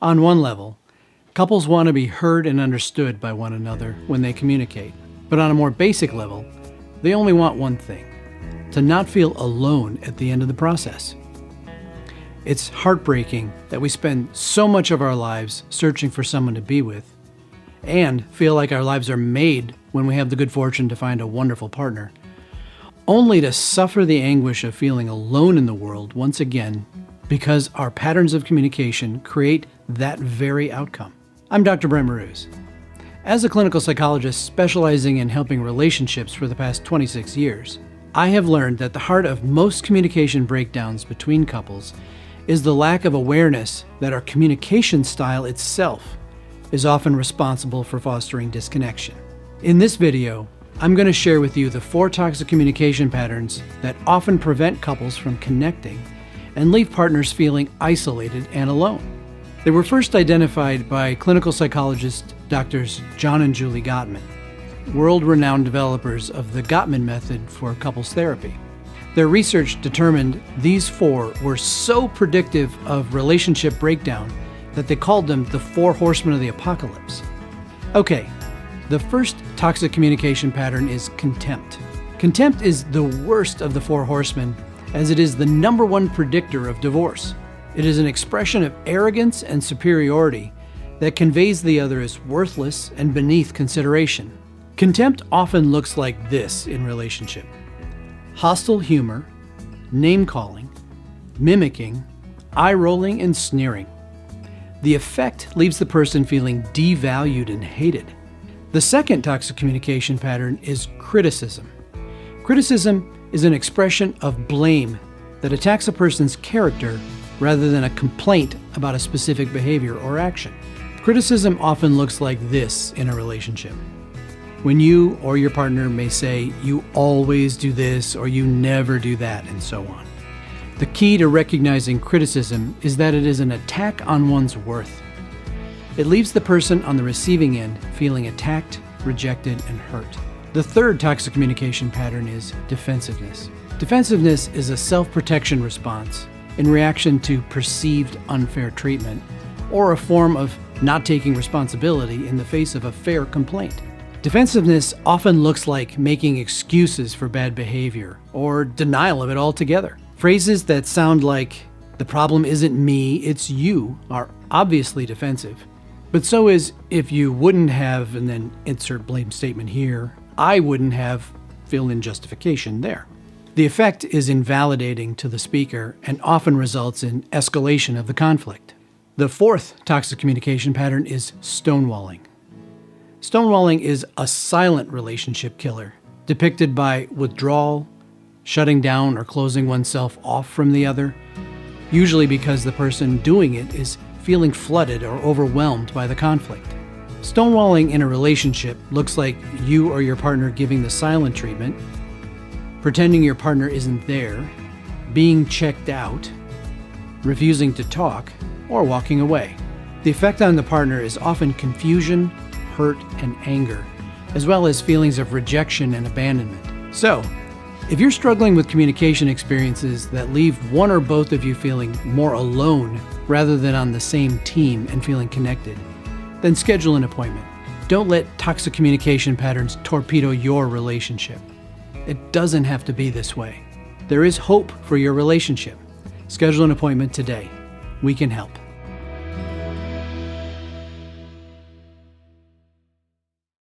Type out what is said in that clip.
On one level, couples want to be heard and understood by one another when they communicate. But on a more basic level, they only want one thing: to not feel alone at the end of the process. It's heartbreaking that we spend so much of our lives searching for someone to be with, and feel like our lives are made when we have the good fortune to find a wonderful partner, only to suffer the anguish of feeling alone in the world once again because our patterns of communication create that very outcome. I'm Dr. Brent Mruz. As a clinical psychologist specializing in helping relationships for the past 26 years, I have learned that the heart of most communication breakdowns between couples is the lack of awareness that our communication style itself is often responsible for fostering disconnection. In this video, I'm going to share with you the 4 toxic communication patterns that often prevent couples from connecting and leave partners feeling isolated and alone. They were first identified by clinical psychologists Drs. John and Julie Gottman, world-renowned developers of the Gottman method for couples therapy. Their research determined these 4 were so predictive of relationship breakdown that they called them the 4 horsemen of the apocalypse. Okay, the first toxic communication pattern is contempt. Contempt is the worst of the 4 horsemen, as it is the #1 predictor of divorce. It is an expression of arrogance and superiority that conveys the other as worthless and beneath consideration. Contempt often looks like this in relationship: hostile humor, name-calling, mimicking, eye-rolling, and sneering. The effect leaves the person feeling devalued and hated. The second toxic communication pattern is criticism. Criticism is an expression of blame that attacks a person's character rather than a complaint about a specific behavior or action. Criticism often looks like this in a relationship: when you or your partner may say, "You always do this," or "You never do that," and so on. The key to recognizing criticism is that it is an attack on one's worth. It leaves the person on the receiving end feeling attacked, rejected, and hurt. The third toxic communication pattern is defensiveness. Defensiveness is a self-protection response in reaction to perceived unfair treatment, or a form of not taking responsibility in the face of a fair complaint. Defensiveness often looks like making excuses for bad behavior or denial of it altogether. Phrases that sound like, "The problem isn't me, it's you," are obviously defensive. But so is, "If you wouldn't have," and then insert blame statement here, "I wouldn't have," fill in justification there. The effect is invalidating to the speaker and often results in escalation of the conflict. The fourth toxic communication pattern is stonewalling. Stonewalling is a silent relationship killer, depicted by withdrawal, shutting down, or closing oneself off from the other, usually because the person doing it is feeling flooded or overwhelmed by the conflict. Stonewalling in a relationship looks like you or your partner giving the silent treatment, pretending your partner isn't there, being checked out, refusing to talk, or walking away. The effect on the partner is often confusion, hurt, and anger, as well as feelings of rejection and abandonment. So, if you're struggling with communication experiences that leave one or both of you feeling more alone rather than on the same team and feeling connected, then schedule an appointment. Don't let toxic communication patterns torpedo your relationship. It doesn't have to be this way. There is hope for your relationship. Schedule an appointment today. We can help.